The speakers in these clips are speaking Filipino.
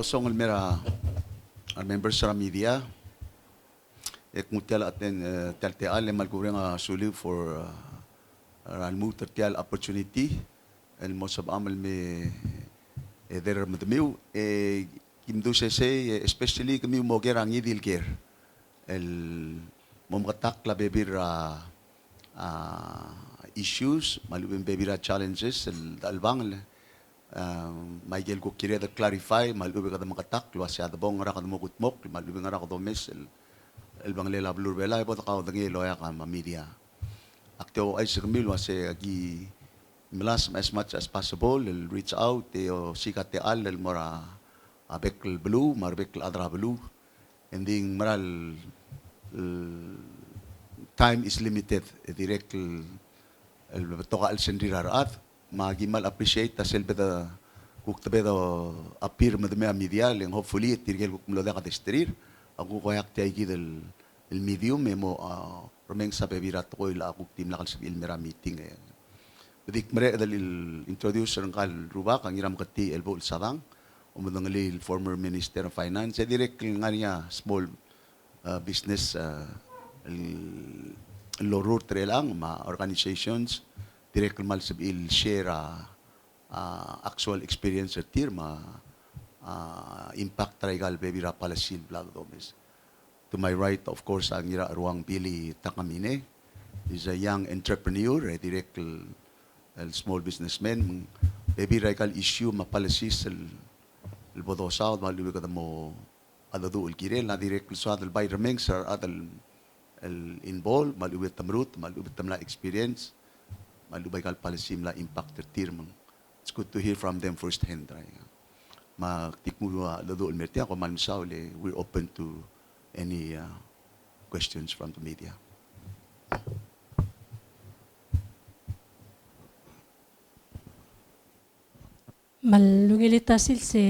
song mera members sa media kung tiala aten tial le malgureng suli for ranmu tial opportunity and most of amal me there madamiu kimdu se especially kami mo gerangi dilger el momkatak la bebir issues malubin bebira challenges el dalbang Michael ko kire da clarify malubi kada makatak luas ya da bong ra kada mokutmok malubi ngara kada mes el bang lela blur bela ipo ta ka dangi loya ka media akto ay sigmil was agi melas as much as possible el reach out o sikate al el mora abek el blue marbek el adra blue ending maral time is limited direct el toka al sendirarat magimal appreciate ta selbe da kuktabe da appear madame media leng hopefully tirgel kuk mlo da kadestrir aku koyak tay gidel el medium memo Remengesau bebirat ko ila kuk tim lakal sa ilmera meeting bedik mere dal introduce ang kal rubak ang iram kati elbo sarang umudang el former minister of finance direct ngania small business el lorur trelang ma organizations direct mal sabil share actual experience at tirma impact trigal baby rapalasil blag domes. To my right, of course, ang ira ruang Billy Takamine is a young entrepreneur, direct small businessman. Baby ragal issue mapalasis el bodosa maluwi kada mo adadu ul kirel na direct sa adal by Remengesau adal el involved maluwi tamrut maluwi tamla experience malubay kal palasim la impact tirmang. It's good to hear from them firsthand. Magtikmo lado ulmertia ko mansaw le we're open to any questions from the media. Malungilitasil se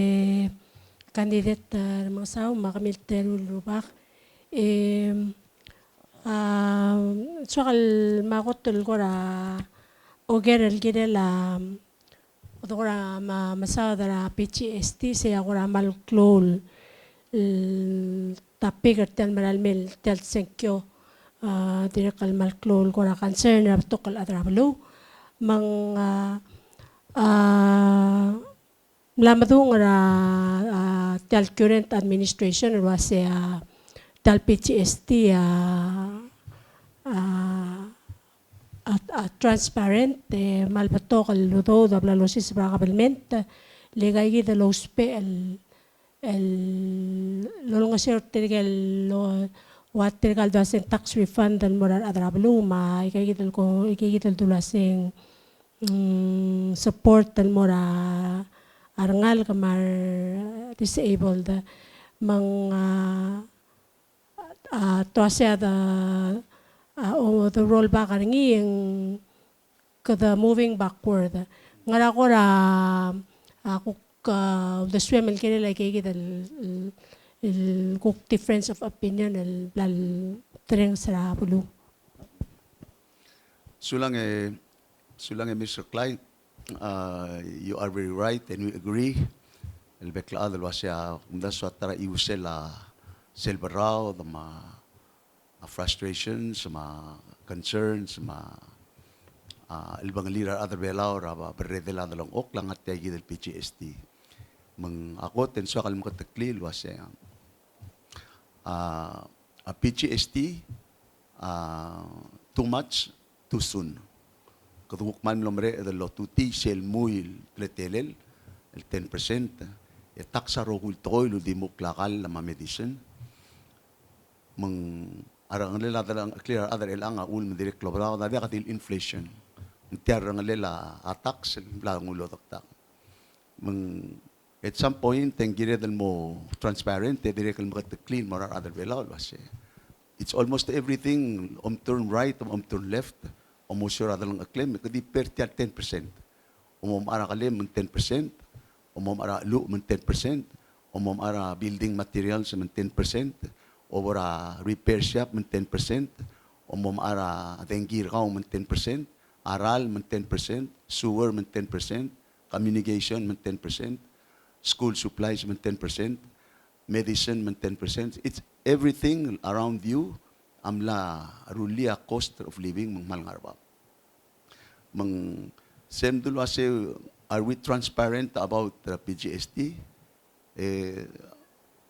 kandidat Remengesau makamilter ulubak soal makotol ko ra ogerel gidela odora masadara PCST se agora mal klol tapik tel maralmel tel senkyo direkal mal klol ko ra concern ra tokal adrablo mang lamadung ra tel current administration ra se tel PCST transparent malbato kal ludo dabla losis brakabalment legay gida lospe el lolongasir tirgal what tirgal dasen tax refund dan moral adrablu ma ikay gida dulaseng support dan mora arangal kamar disabled mang toasya the rollback aringi yung kada moving backward ngara ko ra ako the swim el kene like el cook difference of opinion el blal tereng sa bulu sulang Mr. Klein you are very right and we agree el bekla adal wasya umda swatara iusela selbarao the frustrations, concerns, ilbang lira other belaw raba beredela dalong ok lang at tagi del PCST. Mang ako tenso akal mo kataklil was a PCST too much too soon. Katungok man lomre edalo tuti sel muy pletelel el 10% taksa rogul toil di mo klakal na medicine mang arang lela dalang clear other elanga ul direct global na dia katil inflation tiar ang lela attacks lang ulo taktak mang at some point teng gire dal mo transparent direct mo clean more other bela was it's almost everything turn right turn left almost sure dalang claim kadi per 10% ara kalim 10% ara lu 10% ara building materials 10% over repair shop 10%, o ara dengir ka 10%, aral 10%, sewer 10%, communication 10%, school supplies man 10%, medicine man 10%. It's everything around you amla rulia cost of living mang malngarba. Mang semdul wase, are we transparent about PGST?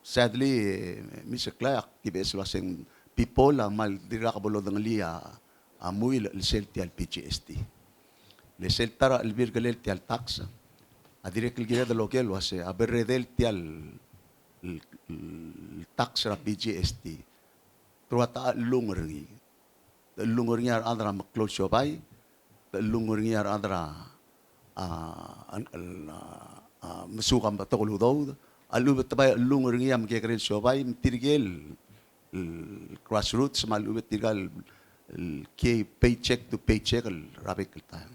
Sadly, Mr. Clark, kibes waseng people mal dira kabalo ng liya amuy lisel ti al PGST. Lisel tara albir galel ti al tax. Adirek gira de local wase aberredel ti al tax ra PGST. Truata lungergi. Lungergi ar andra maklose yobay. Lungergi ar andra masukam batakul hudaw. Alubet tabay lungergi am kekrel yobay tirgel grassroots malubet tirgal ke paycheck to paycheck al rabik tayo.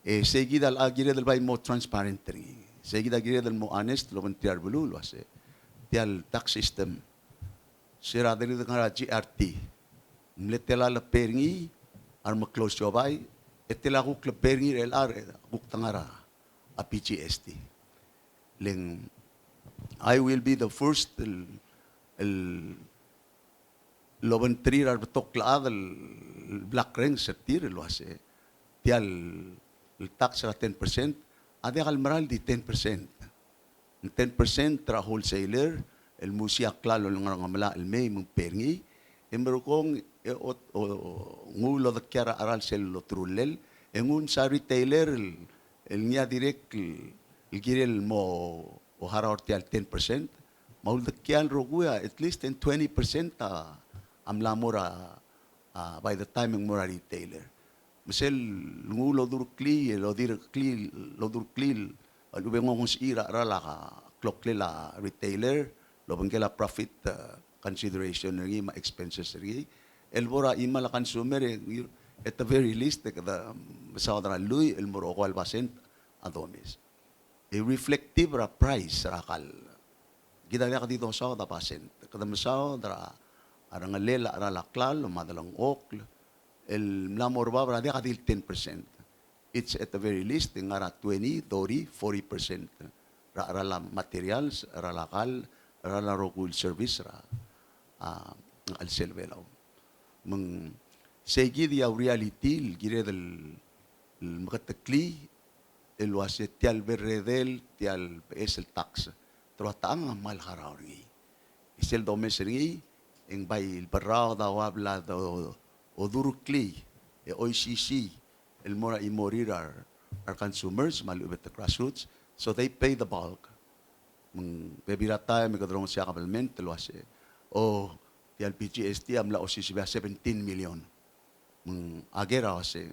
Seguida al agire del bay mo transparent ri. Seguida agire del mo honest lo tiar bulul wase. Tial tax system. Sira dali de ngara GRT. Mletela la peringi ar mo close jobay etela ku club peringi el ar buk tangara a PGST. Leng I will be the first el loban trir ar betok la el black ring setir lo wase. Tial el tax era 10%, ade almaral di 10%. El 10% tra wholesaler, el musia klalo ng ngamala el may mong peringi, embro kong ngulo da kiara aral sel lo trulel, engun sa retailer el niya direct el girel mo o harawti al 10%, maul da kian roguya at least in 20% amla mora by the time ng mora retailer. Misel ngulo durkli lo durkli alubengong ira rala ka klokle la retailer lo bangkela profit consideration ngi ma expenses ngi elbora ima la consumer at the very least the masadra lui el moro ko albasen adomis a reflective ra price rakal gidaya ka dito sa da pasen kada masadra arangalela rala klal madalang ok el namor babra de kadil 10%. It's at the very least ngara 20, 30, 40%. Ra la materials, ra lakal, ra la rokul service ra al selvelaw. Mang segi dia reality gire del makatakli el wase tial berredel tial es el tax. Trotang mal harawi. Es el domesri en bay el barrao da wabla do o durukli, OICC, el mora y morir our consumers, malubet the grassroots, so they pay the bulk. Bebira tayo, may kadrong siya kabalment, talwase, o the LPGST, amla o sisibya 17 million. Agera kasi,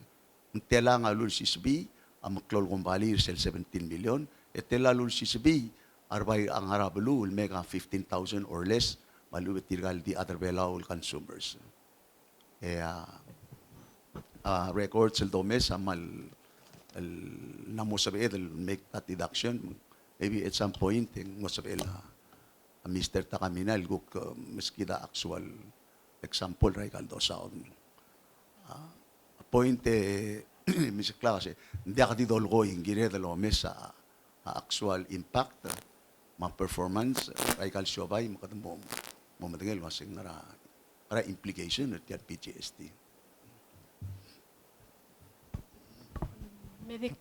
tela nga lul sisbi, ang maklol kumbali sel 17 million, tela lul sisbi, arbay ang harabalu, mega 15,000 or less, malubet tirgal the other belawal consumers. Records el domes amal el namo sabi el make that deduction maybe at some point mo sabi el Mr. Takamina el guk miskida actual example Ricardo sa point Mr. Clause hindi ka didolgo ingire de lo mesa actual impact ma performance Ricardo Siobay mo kadamo mo madengel wasing nara para implication at yung PGST. Medik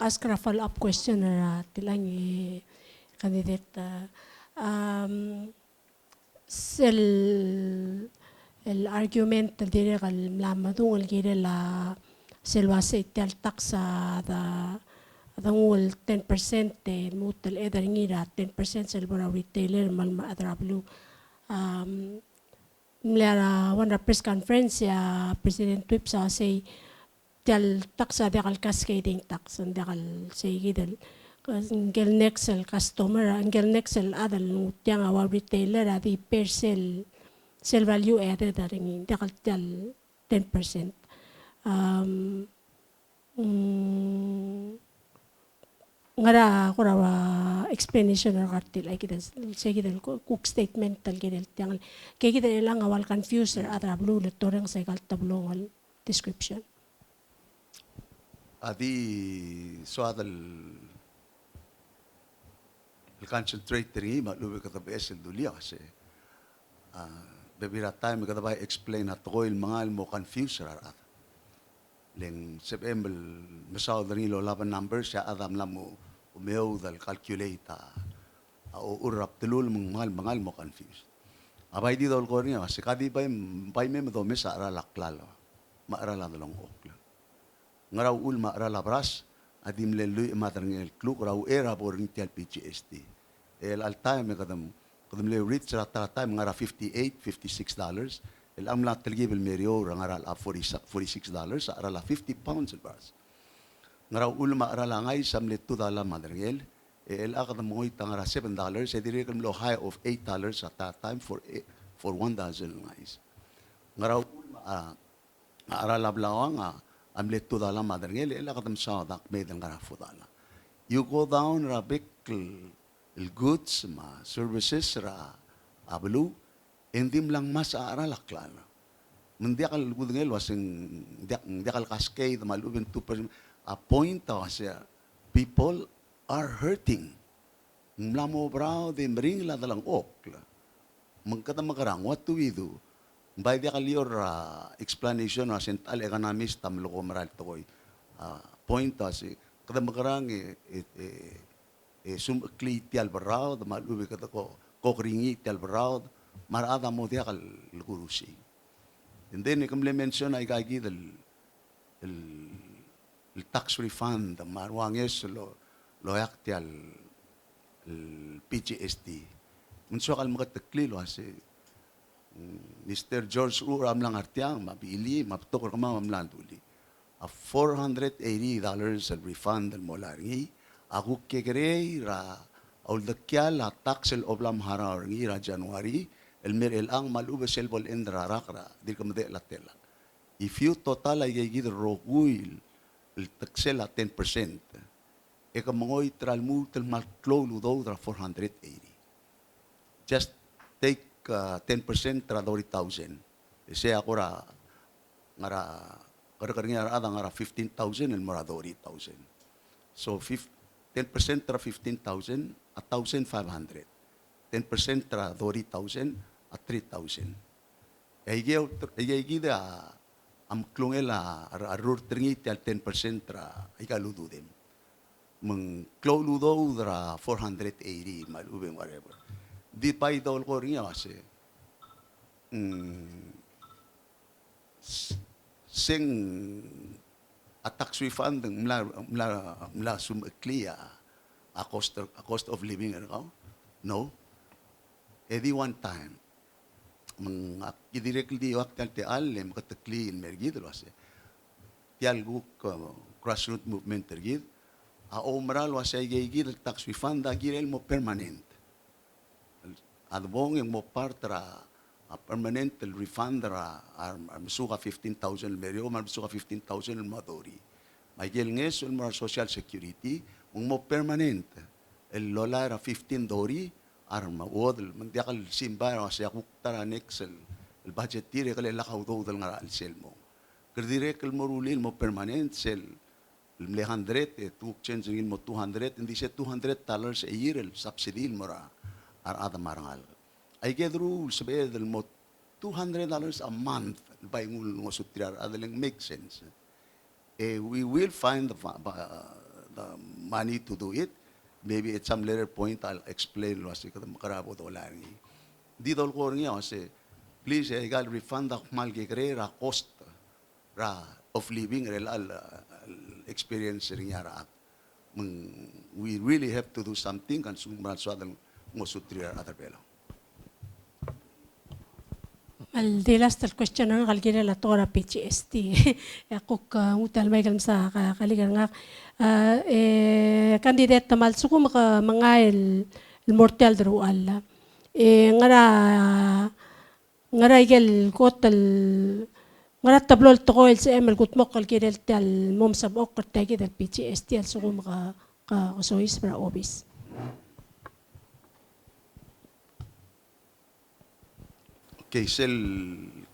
ask a follow-up question na tilang candidate. El argument dire kal mlamadung el gire la selwase itel taxa da ngul 10% mutel edar ngira 10% selbora retailer malma adrablu mlara wana press conference ya President Twip sa say tial taxa dekal cascading tax and dekal say gidel ngel nexel customer ngel nexel adal nutiang awa retailer adi per sell value added daring dekal tial 10%. Ngara kurawa explanation or kartil ay kita say kita cook statement tal kita tiang kaya kita lang awal confuser at rablu letoreng sa ikal tablong description. Adi so adal concentrate rin maluwi katabes el dulia kasi bebira time katabay explain at ko il mga mo confuse rarat. Leng september masaw rin lo laban numbers siya adam lang mo umeo dal calculate o urap tulul mga mo confuse. Abay di dol ko niya kasi kadi bay me do mesa ara laklalo. Maarala dalong okla. Ngaraw ul maarala bras adim leluy matrangel kluk raw era boring tial PGST. El alta me kadam le reach rata time ngara $58-56. El amla telgibel merio ngara $46 arala 50 pounds el bras. Ngaraw ul maarala ngay samle $2 matrangel. El akadam moy tangara $7 e direk lo high of $8 at that time for $1 ngays. Ngaraw ul arala blawang amle $2 matrangel el akadam sa dak medang ngara $4. You go down rabik el goods ma services ra ablu endim lang mas aarala klaro. Mendiakal gudengel wasing diakal cascade malubin 2% a point was people are hurting. Mlamo brao de mring la dalang okla. Mengkata makarang what do we do? By diakal your explanation was al economist tamlo ko maral toy point was kada makarang sumkli ti albarao, da malubi kata ko kokringi ti albarao, marada mo dia kal lugurusi. And then ikamle mention ay gagi el tax refund, marwanges lo yak ti al PGST. Unso kal makatakli lo asi Mr. George Uram lang artiang mabili maptokor kama mamlanduli. A $480 al refund al molarngi. Ako kekere ra aul dakya la taxel oblam harar ngi ra January el mer el ang malubes el bol endra rakra dir kamde la tela. If you total ay gigid roguil el taxel a 10%, e kamongoy tral multel mal klolu do ra 480. Just take 10% tra 40,000. Ese ako ra ngara karkarnya ada ngara 15,000 el mora 40,000. So 10% tra 15,000 at 1,500. 10% tra 40,000 at 3,000. Gida am klungel arur tringit al 10% tra ikalududem. Meng kloludo dra 480 malubeng whatever. Di pa idol ko rin kasi sing a tax refund mla sumklia a cost of living no edi one time mang directly di waktal te alle makatakli in mergid wase ti algo grassroots movement tergid a omral wase gigid tax refund agirel mo permanent adbong mo partra a permanent refund ra masuka 15,000 merio masuka 15,000 madori may gelnges mo social security mo permanent el lola ra 15 dori arma wodel mandiakal simba ra sa kuktara next el budget tire kale lakaw do dal nga al selmo kerdire kel morulil mo permanent sel el 100 tu change mo 200 hindi siya $200 a year el subsidy mo ra ar ada marangal I get rules sabi del mo $200 a month by ngul ngo sutrar adaling make sense. We will find the money to do it. Maybe at some later point I'll explain lo asi kada makarabo do langi. Di dol ko niya kasi please egal refund ak mal kekre ra cost ra of living al experience niya ra. We really have to do something kan sumran so adang ngo sutrar other pelo. The last question ang kalkira la tora PGST. Ako utal may kalam sa kaligan nga candidate tamal suko maka mangail mortal dro alla. Ngara igel kotal ngara tablol to sa emel gut mokal kirel tal mom sab ok tagi dal PGST al suko maka sois para obis. Kaysel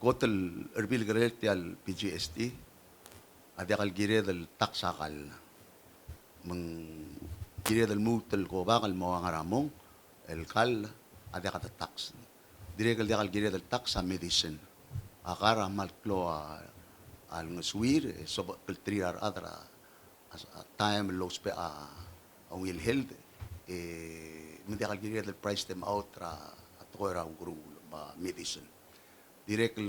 kotel erbil garel ti al PGST adi akal gire del taksakal gire del mutel ko bakal mo ang aramong el kal ade kata tax direkal dekal gire del tax sa medicine akara malklo al ngaswir so kultriar adra time los pe a will held hindi kal gire del price them out ra at ko ra guru ba medicine direkal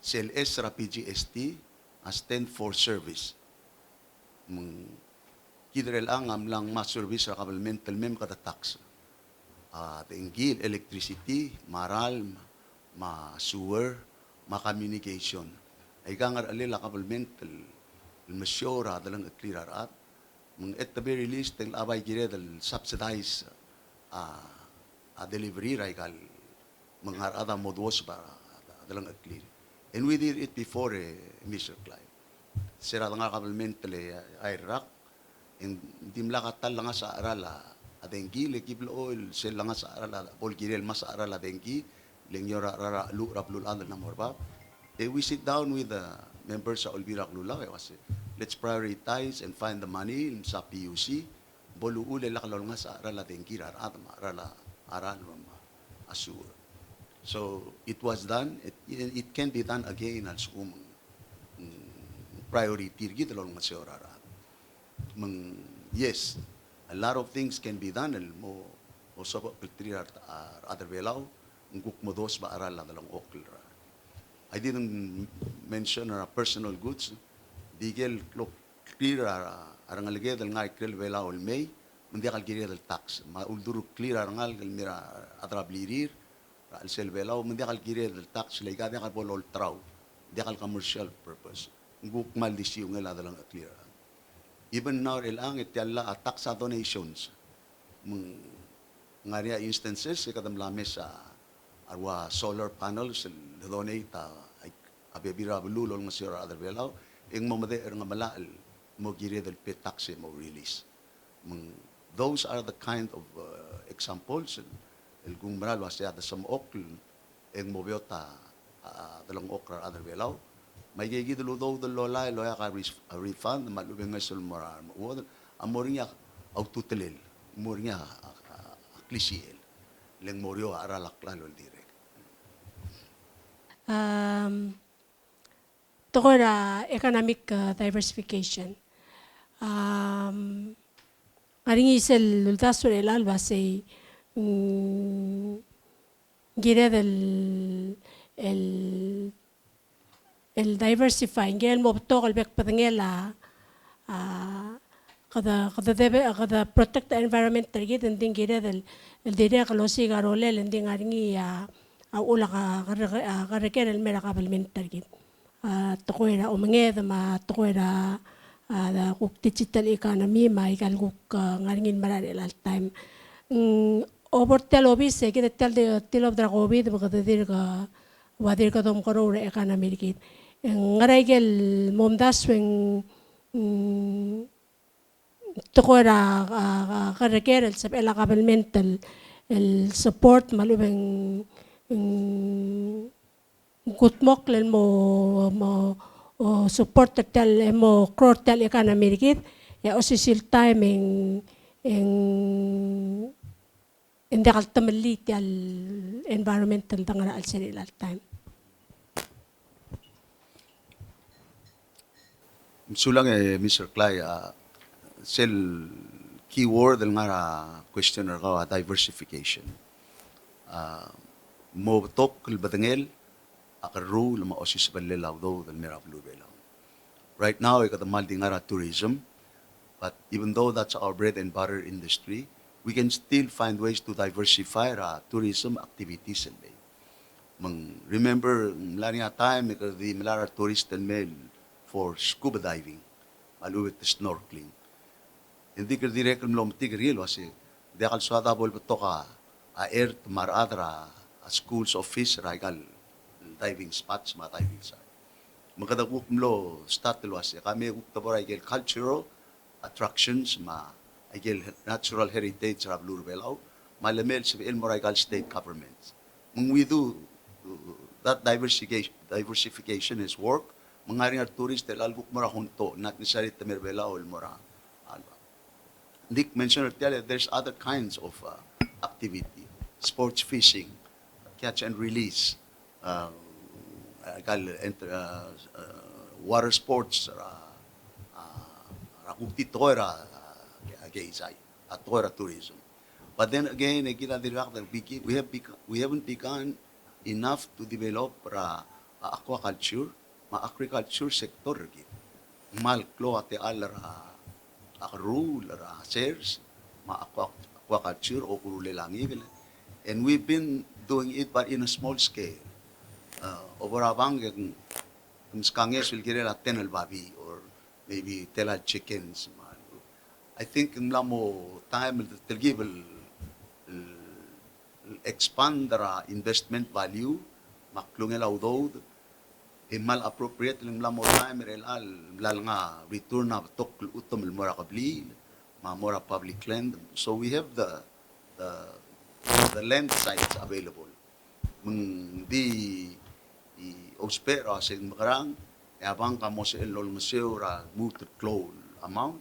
CLS ra PGST as 10 for service kidrel ang lang mas service ra kabel mental mem kada tax tenggil electricity maral ma sewer ma communication ay gangar alila kabel mental masyora dalang clear at at the very least tel abay gire dal subsidize delivery ra kal mangar ada modwas para dalang clear and we did it before Mr. Clive sira nga kabel mental ay rak hindi mlakatal lang sa arala adenggi lekiblo oil sel lang sa arala pol kirel mas arala adenggi lengyora rara lu raplul andal na morba we sit down with the members sa Olvira Klula kasi let's prioritize and find the money sa PUC bolu ule lakalol nga sa arala adenggi arala aral assure so it was done it can be done again as priority gid lol nga sa orara yes, a lot of things can be done. Mo so kultri other belaw, nguk mo dos ba aral lang okl. I didn't mention personal goods. Digel klok clear arangalge dal nga krel belaw may hindi kal gire dal tax. Maulduru clear arangal gal mira atrablirir al sel belaw hindi kal gire dal tax lay gade kal bolol traw. Hindi kal commercial purpose. Nguk maldisi yung ngala dalang clear. Even now, ilang ityala tax donations. Nga instances, ikadamlami sa arwa solar panels, donate abibira bululol nga siya other belaw, yung mamade nga malaal, mo gire del pay tax mo release. Those are the kind of examples. Kung maral was yata sa mookl, yung mobiota dalang okra other belaw, may gigidlo daw del lola loya ka refund malubeng nga sul moral mo amorinya autotelel morinya klisiel leng morio aralak lalo direk tokora economic diversification ngaring isel lultaso elal base gira del el diversifying el mobto kal bek patangela kada protect the environment target ending gira del el dire kalosi garole ending aringi ula ka reker el mera kabelment target tokoera omenge ma tokoera da kuk digital economy ma ikal kuk ngaringin marar el time over tel obis kita tel de tel of the covid bakada dir ka wadir ka dom korore economy kit ngaraigel momdas weng tokora kareker el sab elakabelment el support malubeng gutmok len mo support tel mo krotel economy kit ya osisil timing in the ultimately tel environmental tangara al seril al time sulang Mr. Clay sel keyword del nga questioner ko diversification mo tok el batangel akaru lama osis balelaw do del mera belaw right now ikatamal di nga tourism but even though that's our bread and butter industry we can still find ways to diversify tourism activities remember mlani time ikadi mlara tourist and mail for scuba diving, maluwit snorkeling. Hindi ka direct lom tigreal kasi dekal suada bol to ka air maradra schools of fish ragal diving spots ma diving sa. Magkadaguk mlo statul was kami uktabor ay cultural attractions ma ay natural heritage ra blur belaw malamel sa el moral state governments. When we do that diversification is work, mengaring tourist tel albuk mora hunto nak nisari temer bela ol mora alba Nick mentioned earlier, there's other kinds of activity, sports fishing, catch and release, water sports, rakutitoira, gaysay, atoira tourism. But then again, we haven't begun enough to develop aquaculture, agriculture sector. Malklo ate alara rule shares aquaculture o kurule langigil. And we've been doing it but in a small scale. Over abang yung skanges will get a tenel babi or maybe tela chickens. I think in lamo time will give expand the investment value maklungel audod mal appropriate lang lamo time lal nga return na tok utom mora kabli mora public land, so we have the land sites available di ospera sa makarang abang kamo sa lol museo ra muted clone amount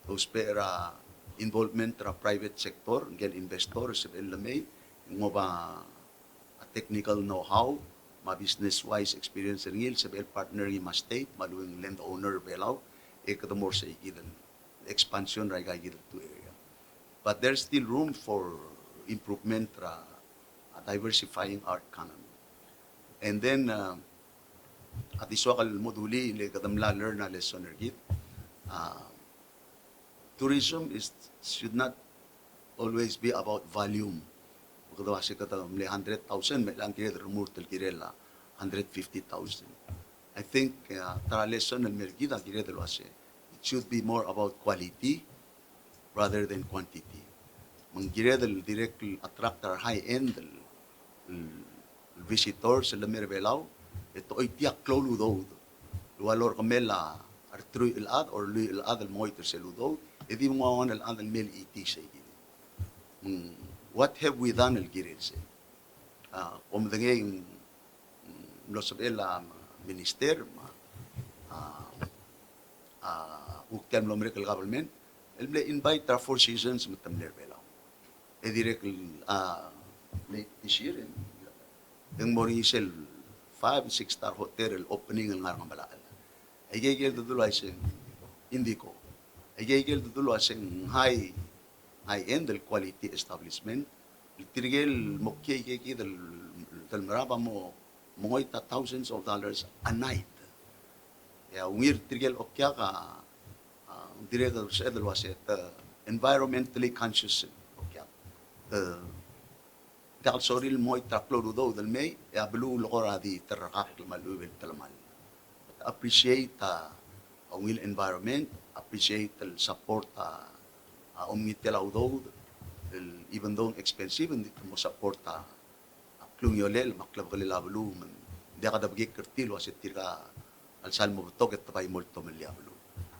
ospera involvement ra private sector gen investors sa lamay mo ba a technical know-how ma business-wise experience ringil sa partner ng ma state, maluwing landowner Palau, more sa ikidan expansion ra gagid to area. But there's still room for improvement ra diversifying our economy. And then at iswakal moduli le kadamla learn na lesson ergit. Tourism should not always be about volume. Kada kasi kata mle 100,000 may lang kire remurtel kirela 150,000. I think tara lesson ng mergida kire dalo ase. It should be more about quality rather than quantity. Mang kire dal direct attract our high end visitors sa Lamir Belao. Ito ay tiyak klolo do. Lualor kamela artru ilad or lu ilad al moiter sa ludo. Edi mo ang al andal mel iti sa igid. What have we done al-Girilse? Umdangay yung Losabela Minister, Uktian Lomerical Government, elble invite our 4 seasons matamler Belao. Direct late this year, yung Morisel 5-6 star hotel opening ang ngarang malaala. Ay gagil dudulo ay siyang hindi ko. Ay gagil dudulo ay siyang high-end quality establishment. Tirigel mokye kiki dal maraba mo mongoy thousands of dollars a night. Ya ungir tirigel okya ka director sa edel waset environmentally conscious okya. Dal soril moy taklo do dal may ya blu lokora di terrakak maluwel talamal. Appreciate ungil environment, appreciate the support umngitelaw do, even though expensive, hindi mo support klungyolel, maklab kalilabalo, hindi ka dabagay kertil, wasit tira alsal mo butok at tapay molto maliabalo.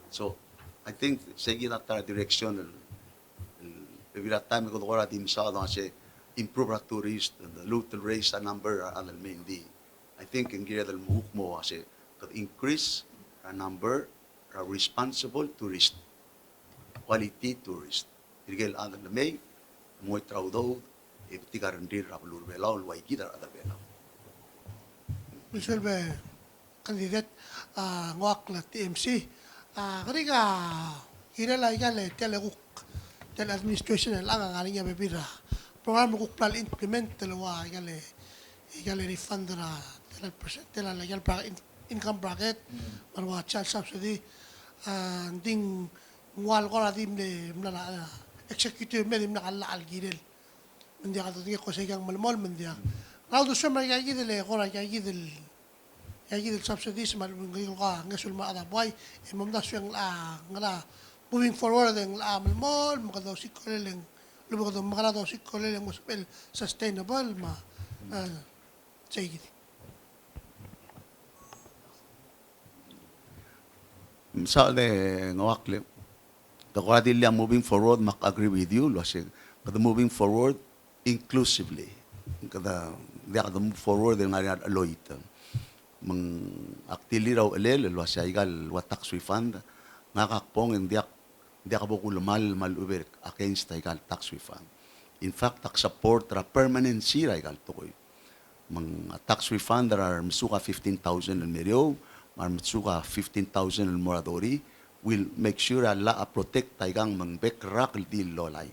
So, I think, sa gina direction, every time ko dokora di misado kasi improve our tourist, the local raise a number, anal may hindi. I think, ang gira dal muhuk mo kasi, increase a number of responsible tourists. Quality tourist. Tirigel andan na may, mo'y traudaw, iptigaran din rapulur Belao, luway kita ada Belao. Mr. Candidate, ngwak la TMC, kariga, hinala igale, tele administration lang ang aling yabe bira. Program ko plan implement talawa igale refund na tela legal income bracket, marwa child subsidy, ding ngwal ko na dim ne mnala executive me dim nakala algirel mendia ka tuti ko segang malmol mendia raw do summa ya gidel ko ra ya gidel subsidies mal ngil ka ngasul ma ada boy e mamda syang ngala moving forward ang malmol makadaw sikoleng lubo ko makadaw sikoleng muspel sustainable ma sige Sa ngawakle the Quadilla moving forward, mak-agree with you, kada moving forward inclusively. Kada move forward ng nga aloy ito. Mang aktili raw alel, lo siya igal what tax refund, nga kakpong, hindi ka po mal uber against tagal tax refund. In fact, tax support ra permanent sira igal to koy. Mang tax refund are misuka 15,000 and meryo, misuka 15,000 and moratori will make sure la protect taigang mang backrak di lolay.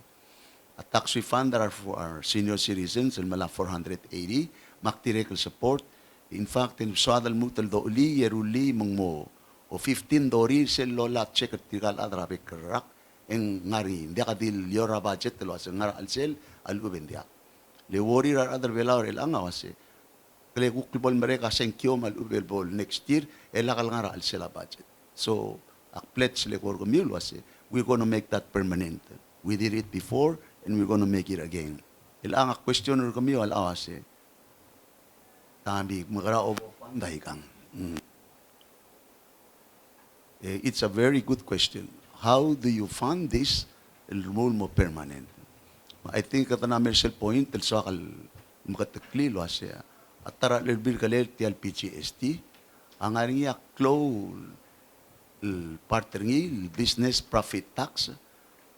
A tax refund are for our senior citizens and mala 480 maktirekal support. In fact, in suadal mutal do uli yeruli mang mo o 15 dori sel lola check at tigal adra backrak en ngari hindi ka dil yora budget lo as ngar alsel alubendia. Le worry ar other velaor el angawase. Kale kuklibol mereka senkyo mal ubelbol next year elakal ngara alsela budget. So a pledge le kor gomil wase we're going to make that permanent. We did it before and we're going to make it again. El anga question or kami al awase. Tami magara obo panday kang. It's a very good question. How do you fund this rule mo permanent? I think at na Marcel point tel sakal makateklilo asya at tara lelbil kalel ti PGST ang aring clo partner ngi business profit tax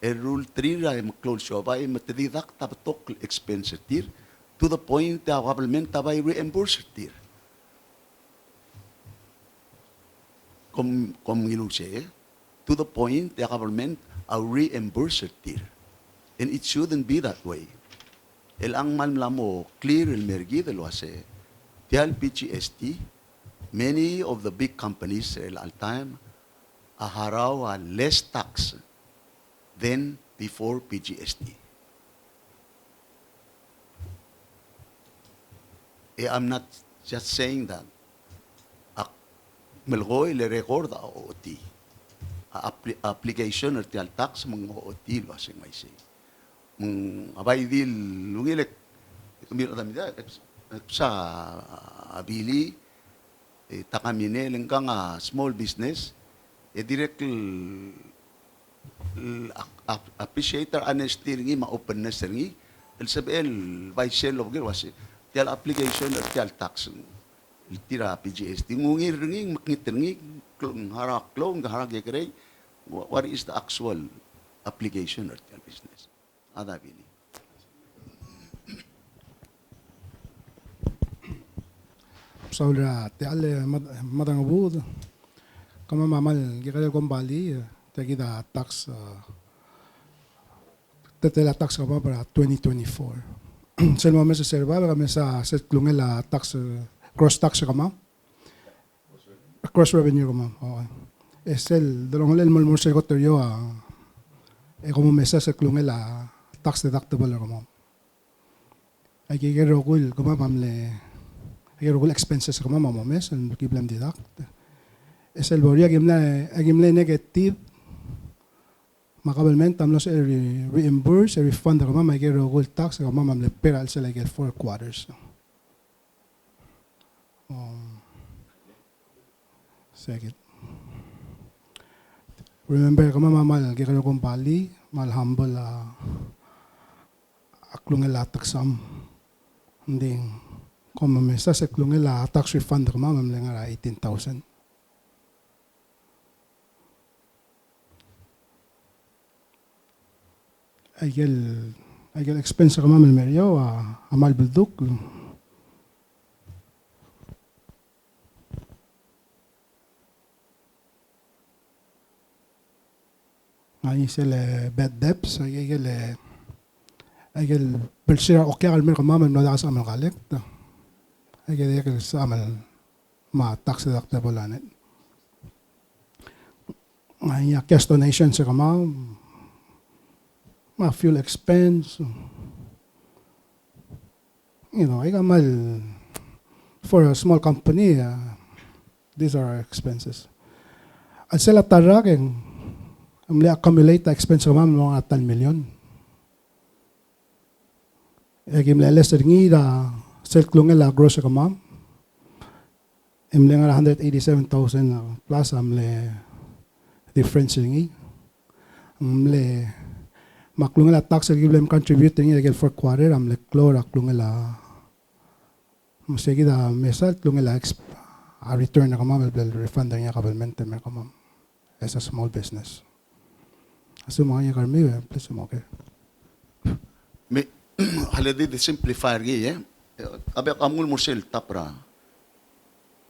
rule 3 ra close show ba matdidak tabatok expense tir to the point that government tabay reimburse tir kom ginuse to the point the government are reimbursed tir. And it shouldn't be that way. El ang malamo clear el mergi de lo hace. Tial PGST, many of the big companies el all time aharaw less tax than before PGST. I'm not just saying that. Melgoy le record o ti. Application or tial tax mga OT lo asing may say. Abay dil lungilek kumira tamida sa abili takamine lengkang small business direct appreciator honesty ringi ma-openness ringi el sabel by sale of wasi tial application at tial tax tira PGST ngungir ringi makngit ringi harak klong harak gekere what is the actual application or tial business ada bili. Saudara, tiada madang abud, kama mamal kita kembali, kita tax, tetela tax kama para 2024. Selama masa serba, kami sa set klungela tax cross tax kama, cross revenue kama. Esel, dalawang halil mo sa kotoryo, kamo mesa set klungela tax deductible kama. Ay kikero kul kama mamle. Kaya expenses kama mamames ang kiblam deduct. Esel boria gimla negative makabalment tamlo sa reimburse refund kama may kaya tax kama mamle pera sa like 4 quarters. Second. Remember kama mamal kaya kung bali mal humble aklong taxam nding como me sa seklunge la tax refund kama mamlenga 18,000. Agel expense kama melmeryo amal bilduk. Ay sele bad debts agel bersira okya kalmer kama memnoda sa amal collect. Ay sa amal ma tax deductible anet. Ay cash donation sa kama ma fuel expense. Ay kamal for a small company, these are our expenses. At sila tarageng amli accumulate expense kama mga 10 million. Gimla less ringi da selklunge la gross kama. Imle nga 187,000 plus amle difference ringi. Amle maklunge la tax giblem contribute ringi agel for quarter amle klora klunge la musegi da mesal klunge la return kama amle refund ringi government me kama as a small business. Sumaya karmi, please sumoke. Me haladi de simplifier gi abe kamul mursel tapra.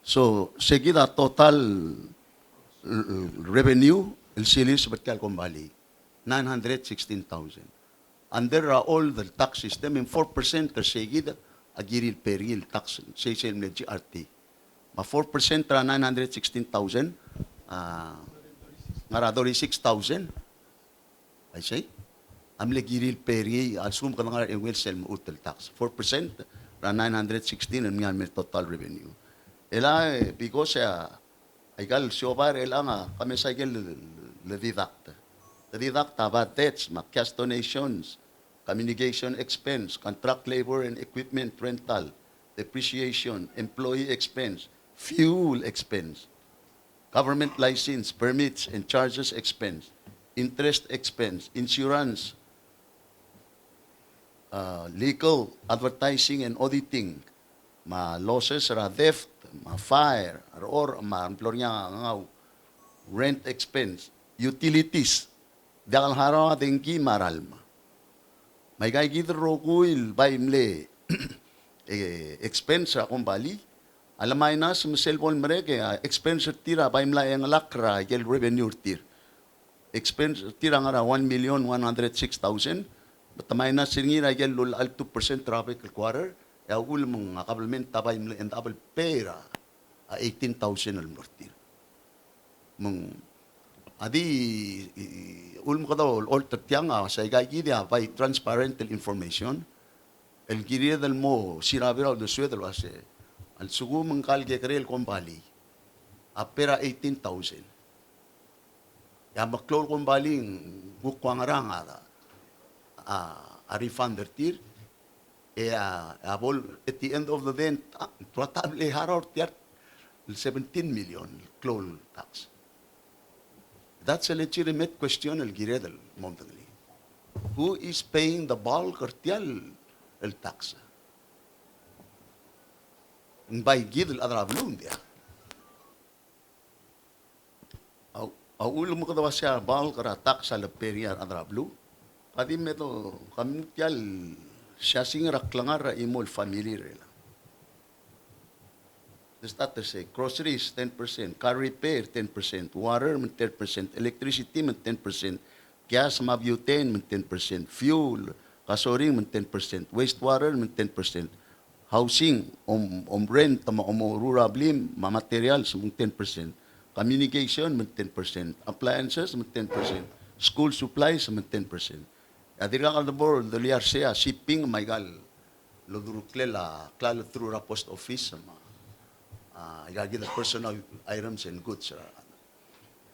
So seguida total revenue el silis betkal kumbali 916,000. Under all the tax system in 4% ter seguida agiril peril tax sesel med GRT. Ma 4% tra 916,000 ngara 36,000 I say amle giril peri assume ka nga will sell mo utel tax 4% ra 916 ang yan may total revenue ela because ay gal siobar ela nga kami sa gel le deduct about debts cash donations communication expense contract labor and equipment rental depreciation employee expense fuel expense government license permits and charges expense interest expense, insurance, legal, advertising and auditing, losses, theft, fire, or rent expense, utilities, dakal haraw dengki maralma. May kay gidro kuil baimle expense akong bali. Alamay na sa cellphone mereke expense tira baimla yang lakra gel revenue tir. Expense tira nga 1,106,000 but may na singira gel lul al 2% traffic quarter ya ul mga kabelment tabay and double pera 18,000 al mortir mong adi ul mo kadaw all tatyanga sa igay gidia by transparent information el giria del mo sirabira do suedro ase al sugu mengkal ge krel kompali apera 18,000 ya maklol kombaling bukwang a refund tir abol at the end of the day tratable haror tiar 17 million klol tax. That's a legitimate question el giredel montagli. Who is paying the bulk or tial el tax? By gidel adrablun dia. Au ulo mo kadawa siya bulk or tax sa leperiar adrablu. Kadi meto kami tial siya singra klangar imol family rela. The starter say groceries 10%, car repair 10%, water 10%, electricity 10%, gas mabutane 10%, fuel kasoring 10%, wastewater 10%, housing rent rurablim materials 10%, communication 10%, appliances 10%, school supplies 10%. Adira ka nabor daliar siya shipping maigal loduruklela klalo through a post office igagi the personal items and goods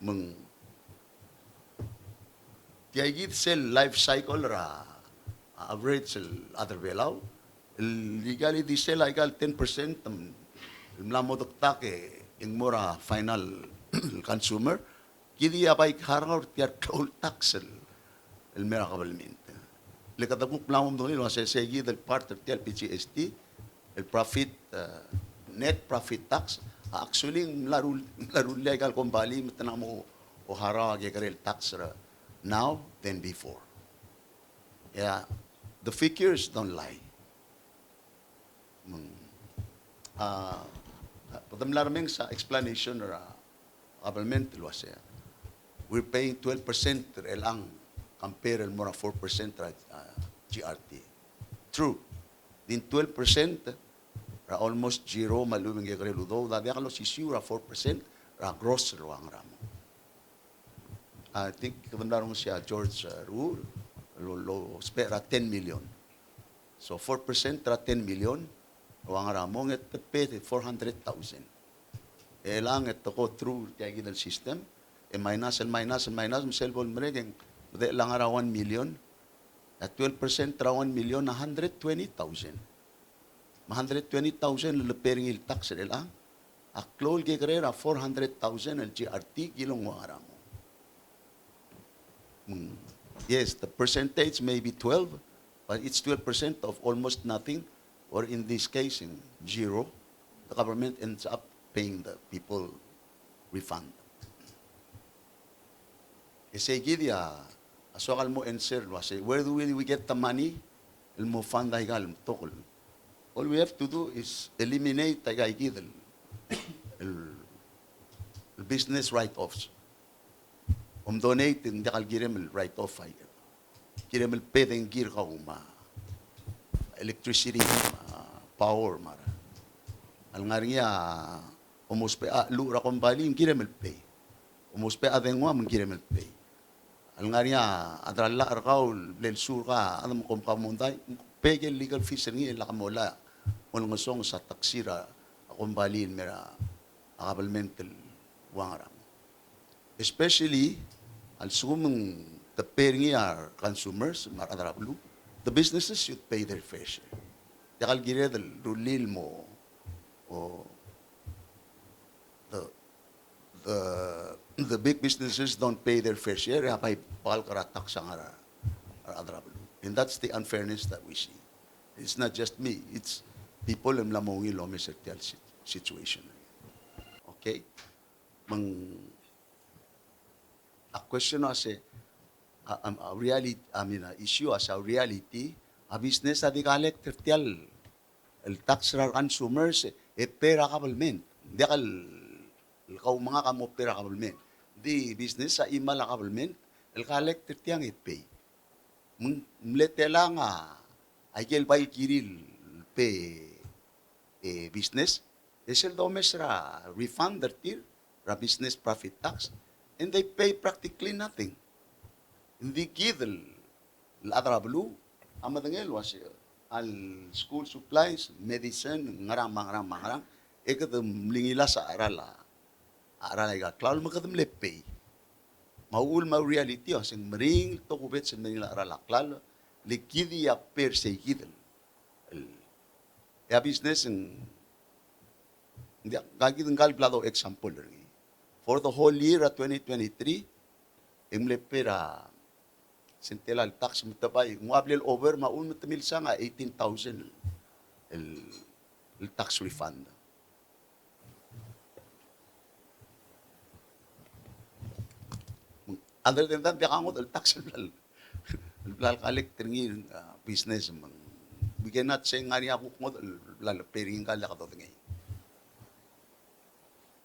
meng tiagit sell life cycle ra average other velaw legally di sell igal 10% mlamo dokta ke ing mora final consumer kidi apay haror tiar toll tax el mera cabalmente le katapuk plamom doni lo se segi del part del PGST el profit net profit tax actually larul legal kumbali mitana mo o hara gekarel tax now than before. Yeah, the figures don't lie. Padamlarming sa explanation ra government lo siya. We're paying 12% elang compare mo 4% GRT. True. Din 12% ra almost zero maluming gekarelo do dadi akalo si sura 4% ra gross ruang ramo. I think kadamlarong siya George Rule lo spera 10 million. So 4% ra 10 million ruang ramo nget pete 400,000. Elang et ko through tiagin system minus cellphone meregeng de lang ara 1 million at 12% ra 1 million 120,000. 120,000 lepering il tax lang. Aklol ke krera 400,000 el GRT kilong waramo. Yes, the percentage may be 12, but it's 12% of almost nothing, or in this case, in zero. The government ends up paying the people refund. Esegi dia aswakal mo answer wase where do we get the money? El mo fund igal tokol. All we have to do is eliminate tagay gidel el business write-offs. Donate hindi kal girem el write-off ay. Girem el pedeng gir ka uma electricity, power mara. Al ngaringa umuspe lura kumbali girem el pay. Umuspe adengwa girem el pay. Al ngaringa adralla arkaul lel sur ka adam kom kamunday pegel legal fees ni la kamola ol ngosong sa taksira kumbalin mera akabalmental wangarang. Especially al sumung the paying our consumers maradrablu the businesses should pay their fair share. Yakal gire del rulil mo o the big businesses don't pay their fair share, yapay pakal karatak sa ngara adrablu. And that's the unfairness that we see. It's not just me, it's people im lamongi lo mesertial situation. Okay? A question as a reality, I mean, a issue as a reality, a business adi kalek tertial el tax ra consumers pera kabalmen. Di kal kau mga kamo pera kabalmen. Di business sa imala kabalmen el kalek tertiang pay. Mletela nga ay kel bay kiril pe business esel domes ra refund dertir ra business profit tax and they pay practically nothing. Hindi kidel ladrablu amadangel was al school supplies medicine ngarang ekadem lingila sa arala ga klal makadem le pay maul ma reality asing mering to kubet sa nila arala klal likidi ya per se kidel ya business ng gagi ng kalplado example for the whole year at 2023 imle pera sintelal tax mutabay muablel over maun mutamil sa nga 18,000 el tax refund. Other than that, biakangot el tax el collector ng business we cannot say nga niya mo el pering kala ka to ngay.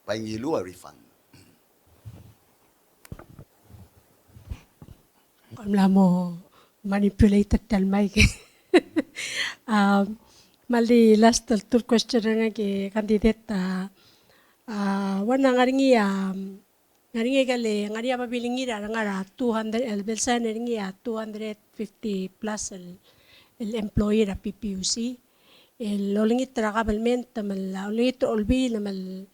Paingilu a refund. Kamla mo manipulated tal mic. Mali last two question nga ki candidate wana ngaringi kali ngari mabilingi ngara 200 belsa ngaringi 250 plus el employee ra PPUC el olingit ra kabalment mal olingit olbi mal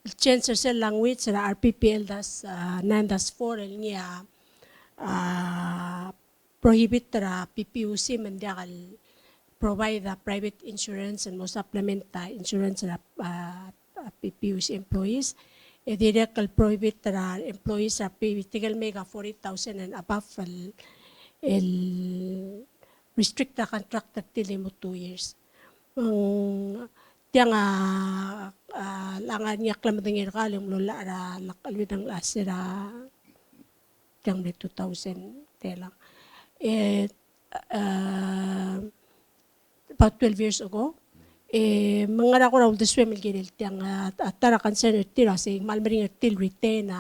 el chances el language ra RPPL das 9-4 el ngia prohibit ra PPUC mendiakal provide the private insurance and mo supplement insurance ra PPUC employees. Direct prohibit ra employees ra tigal mega 40,000 and above el restrict the contractor till 2 years. Tiang langan niya klamadangir kalim lola ra lakalwidang lasira tiang 2,000 telang. About 12 years ago, mga ko raw the swim gilil tiang atara concern tira say malmering till retain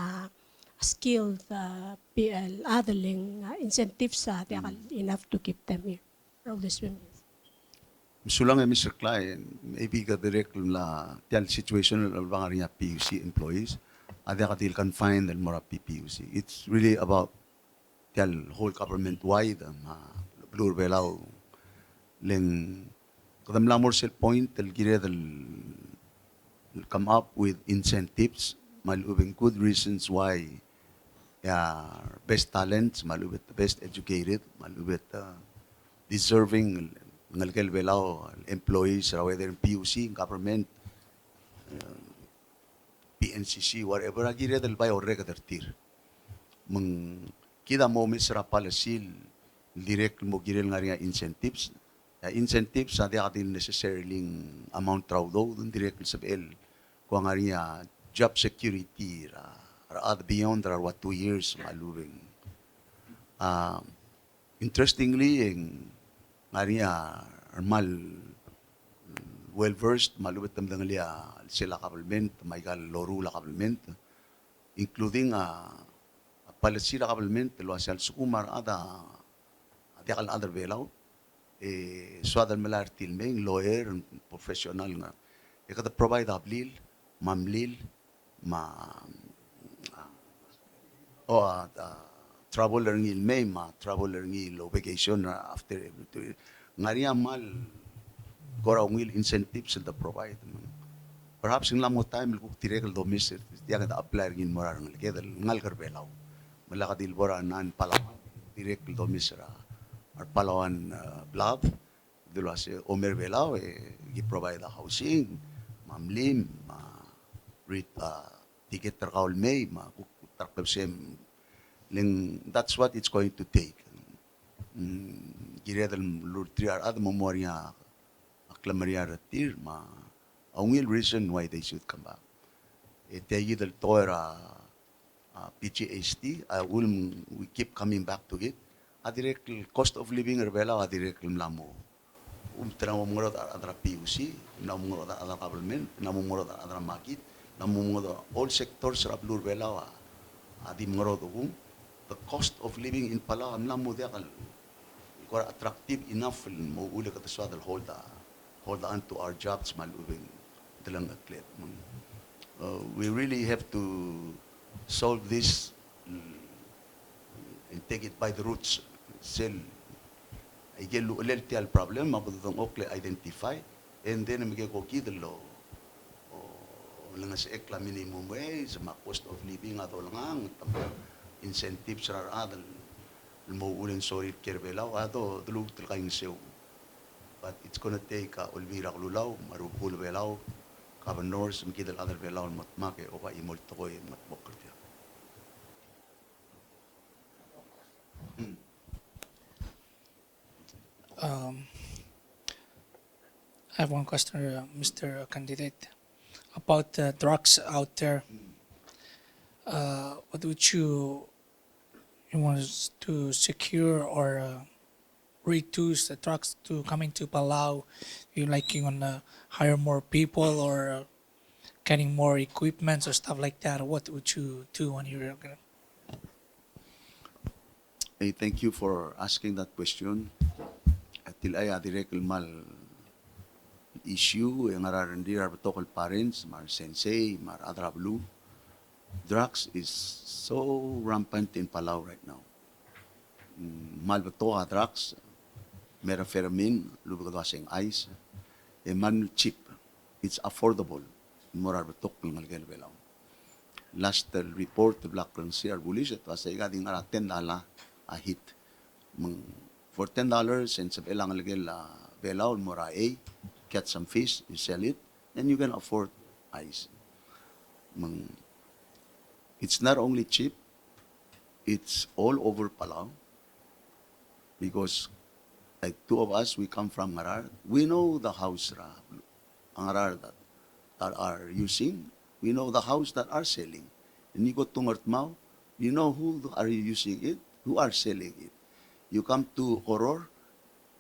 skilled PL otherling incentives sa enough to keep them here. Raw the swim. Misulang Mr. Klein, maybe ka direct la tial situation ng mga PUC employees, ada ka til confined and mora PPUC. It's really about tial whole government wide blur belaw len kadam lang more self point el gire del come up with incentives malubing good reasons why best talents malubit best educated malubit deserving ngalkel belaw employees whether in PUC government PNCC whatever gire del bay orre kadertir mang kita mo misra palasil direct mo girel nga rin incentives. Incentives sa di atin necessarily amount raw do dun direct sa BL. Kung nga rin job security ra beyond ra what 2 years malubing Uh, Interestingly, ngariya mal well versed malubit tam dangalia sila government maigal loru la government including palasira government lo asal sukumar ada kal other belau suadal melar tilmeng lawyer professional nga ikata provide ablil mamlil ma o traveler ngil may ma traveler ngil vacation after ngariya mal kora ngil incentives that provide perhaps in lamo time kung tirekal domis dia kada apply ngin morar ngil keda ngal karbelaw malaka dilbora nan Palawan tirekal domis ra ar Palawan blab dilo ase omer belaw gi provide the housing mamlim ticket terkaul may ma tarkab sem ling that's what it's going to take gire dal lur triar ad memoria aklamaria ratir ma a real reason why they should come back ete dal toera PGHT we keep coming back to it direct cost of living rebela direct lamo tenamumurot adra PUC namumurot adra government namumurot adra market namumurot all sectors of lur bela adi murot the cost of living in Palau amlam mo dia kal ikora attractive enough mo uli ka taswa dal hold on to our jobs malubing dalang atlet we really have to solve this and take it by the roots sel igelu ulelti al problem mabudong okle identify and then mige ko kidlo lang sa ekla minimum wage ma cost of living adolangang incentives are adal mo ulen sorry kerbelaw ato dulug tilkaing sew but it's gonna take ulvira klulaw marupul belaw governors mikidal other belaw matmake o ka imol to ko matbokr dia I have one question, Mr. Candidate, about the drugs out there. What would you want us to secure or reduce the drugs to coming to Palau? You want to hire more people or getting more equipment or stuff like that? What would you do when you're gonna? Hey, thank you for asking that question. Til ay direct mal issue yang ararandir arbitokal parents, mar sensei, mar adrablu. Drugs is so rampant in Palau right now. Malbato drugs, methamphetamine, lubagdasing ice, man cheap. It's affordable. Morar batok ng Belau. Last report the Black Currency Arbulis it was gading ara $10 a hit. For $10 and sa belang Belau mora a catch some fish, you sell it, and you can afford ice. It's not only cheap, it's all over Palau. Because like two of us, we come from Marar. We know the house Marar that are using. We know the house that are selling. And you go to Ngortmao, you know who are using it, who are selling it. You come to Horor,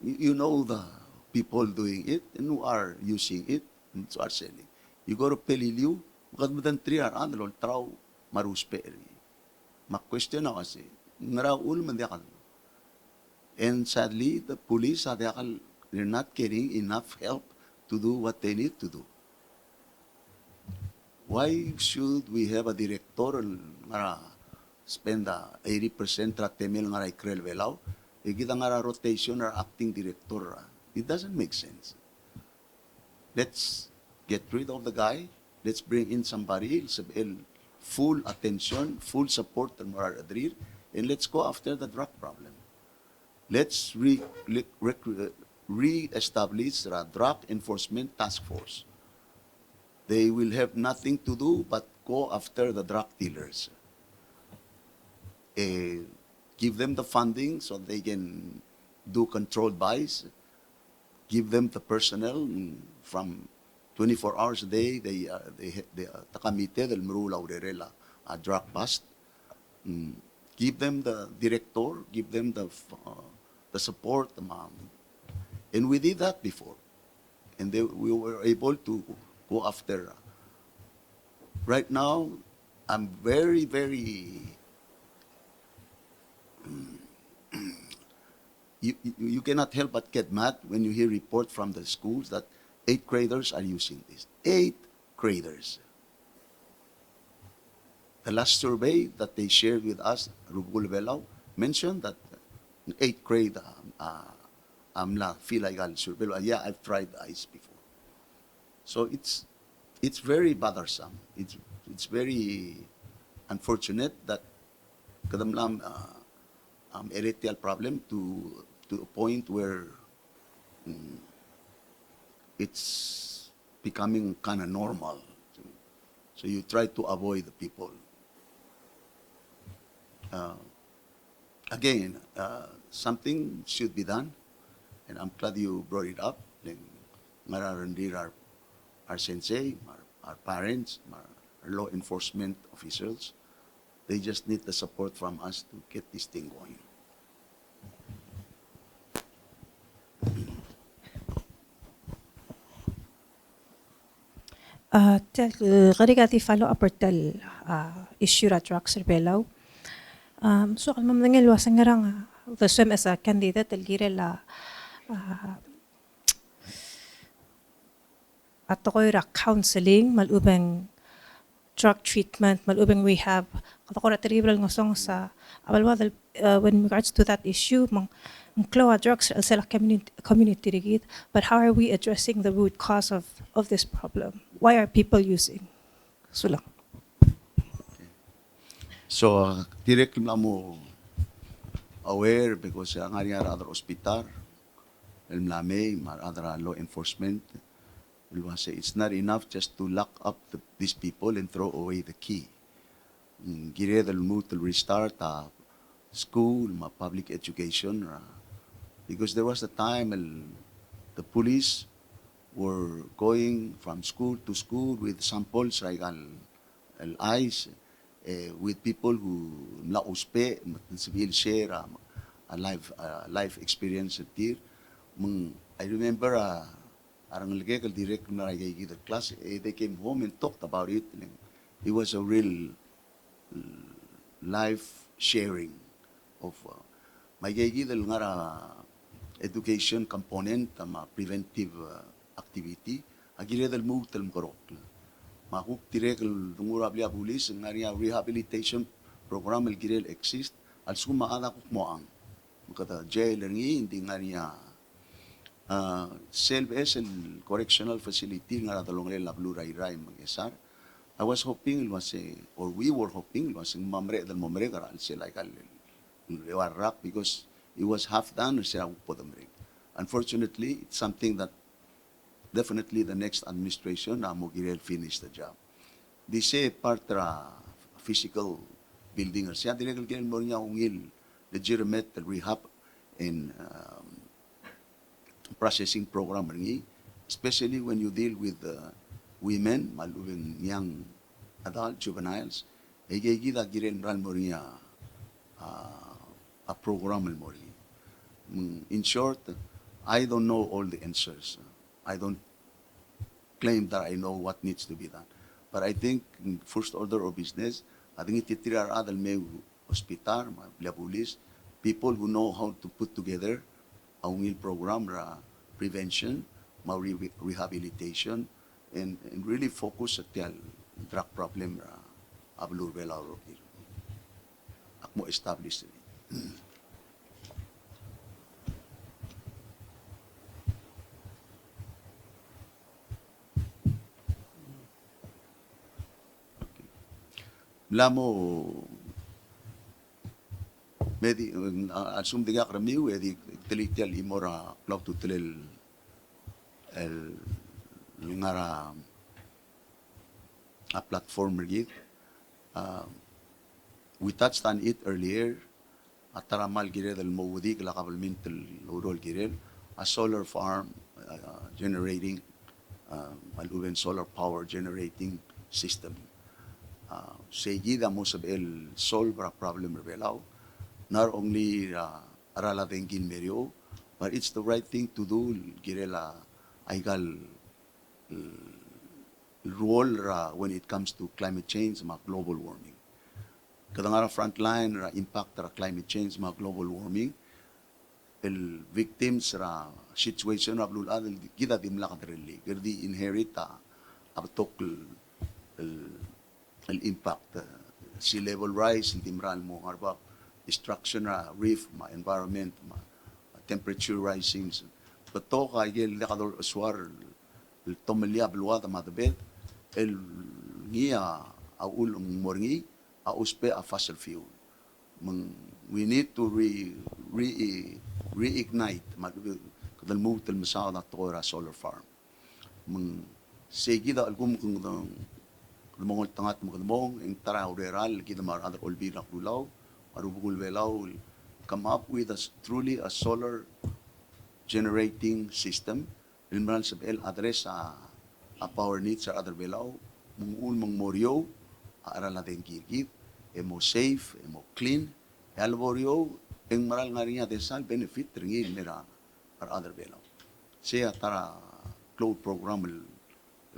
you know the people doing it and who are using it and who are selling. You go to Peliliu, magkadmadan 3 are andalol, traw maruspe. Ma-question na kasi, ngaraul mandiyakal. And sadly, the police, they're not getting enough help to do what they need to do. Why should we have a director nga spend 80% ratemil nga ikrel velaw? Kita nga rotation or acting director. It doesn't make sense. Let's get rid of the guy. Let's bring in somebody full attention, full support and moral adrir, and let's go after the drug problem. Let's re-establish the drug enforcement task force. They will have nothing to do but go after the drug dealers. Give them the funding so they can do controlled buys. Give them the personnel from 24 hours a day. They takamite del merula urerela a drug bust. give them the director, give them the support, and we did that before, and we were able to go after. Right now, I'm very, very. You cannot help but get mad when you hear report from the schools that 8th graders are using this. 8th graders. The last survey that they shared with us, Rubul Velau, mentioned that in 8th grade, amla feel like I'll survey. Yeah, I've tried ice before. So it's very bothersome. It's very unfortunate that kadamlam erectile problem to a point where it's becoming kind of normal. So you try to avoid the people. Again, something should be done, and I'm glad you brought it up. Our sensei, our parents, our law enforcement officials, they just need the support from us to get this thing going. Garigati follow up tel issue at drugs Belau. So kalmam nangel wasang ngarang the swim as a candidate el girela at the counseling malubeng drug treatment malubeng rehab katakora terrible ngosong sa abalwa when regards to that issue mang Cloa drugs are community rigid, but how are we addressing the root cause of this problem? Why are people using? Sulang. So, direct mo aware because ang nga other hospital, other law enforcement, will say it's not enough just to lock up these people and throw away the key. Gire the move to restart school, public education, because there was a time the police were going from school to school with samples like ice, with people who nauspe, will share a life experience there. I remember arang legal direct na the class, they came home and talked about it. It was a real life sharing of magigidal nga education component preventive activity agiredal mutal korok makuk tirekal dungurabli abulis nga rehabilitation program el girel exist al suma ana kuk moang kata jail ngi hindi nga self as el correctional facility nga dalong le lablu ray magesar. I was hoping it was or we were hoping it was mamre dal momre karal sila kal lewarrak because it was half done. Unfortunately, it's something that definitely the next administration, Mogirel, finish the job. They say part physical building, siya direkal kinil mo niya ungil legitimate rehab and processing program ringi, especially when you deal with women, malubing young adult juveniles, egigida girel mo niya a program mo rin. In short, I don't know all the answers. I don't claim that I know what needs to be done. But I think in first order of business, I think ititirar adal may hospital, police, people who know how to put together a will program, prevention, rehabilitation, and really focus at the drug problem ablur belaro. Akmo established. Lamo medi asum diga kramiu edi telitial imora cloud to telel el ngara a platform rigid. We touched on it earlier. Ataramal girel el mawudi kalakabalment el urol girel a solar farm generating maluben solar power generating system. seguida mo sa el solve a problem rebelaw, not only arala tengkin merio, but it's the right thing to do girela aigal role when it comes to climate change ma global warming. Kadangara frontline impact climate change ma global warming, el victims situation ra blul adel kita dimla kadreli gerdi inherit abtok el impact sea level rise timral mo harba destruction reef ma environment ma temperature rising beto ka gel kador aswar el tomelia bluada ma debet el ngia aul morngi a uspe a fossil fuel. We need to reignite kadal move til masaw na tora solar farm. Seguida algum kung mongol tangat mo kadmong ing tara rural kita mar other olbira kulaw arubugul velaw come up with truly a solar generating system ilman sa el address a power needs sa other velaw mungul mong moryo aral natin kirkit emo safe emo clean alborio eng maral nga rin desal benefit ringil nila ar other velaw siya tara cloud program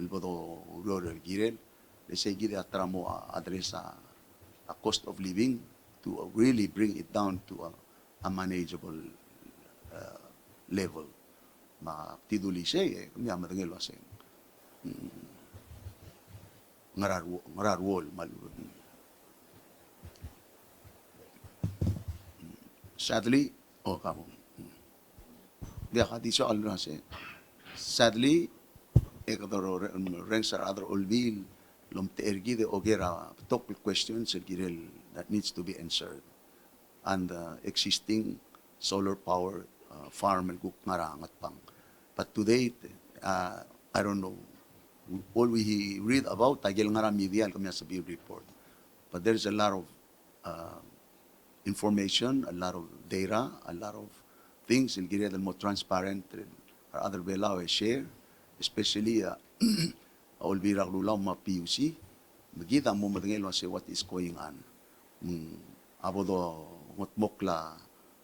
el bodo rural girel let's say gida tara mo address a cost of living to really bring it down to a manageable level ma tiduli siya kami matangil waseng ngarar wall sadly kamo dia ka di so alno se sadly ekadoro ranks are other olbil lom tergi de ogera top questions girel that needs to be answered and existing solar power farm el guk ngarangat pang but today I don't know all we read about tagil ngara media kami sa report but there's a lot of information, a lot of data, a lot of things in Gilead more transparent or other belaw share, especially Olvira Lulaw ma PUC. Magita mo matangelo say what is going on. Abodo motmokla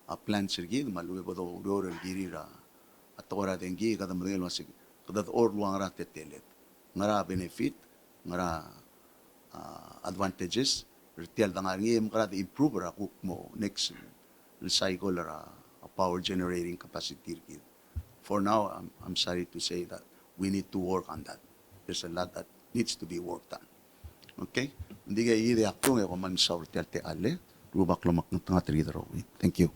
a plan sirgid maluwe bodo rural girira at ora dengi kada matangelo say kada or luang ra tetelet. Ngara benefit, ngara advantages retial dangar ngem kada improve ra kuk mo next cycle ra power generating capacity. For now, I'm sorry to say that we need to work on that. There's a lot that needs to be worked on. Okay? Hindi kaya ide akto ngayon man sa retial te ale, rubak lumak ng tanga 3 Thank you.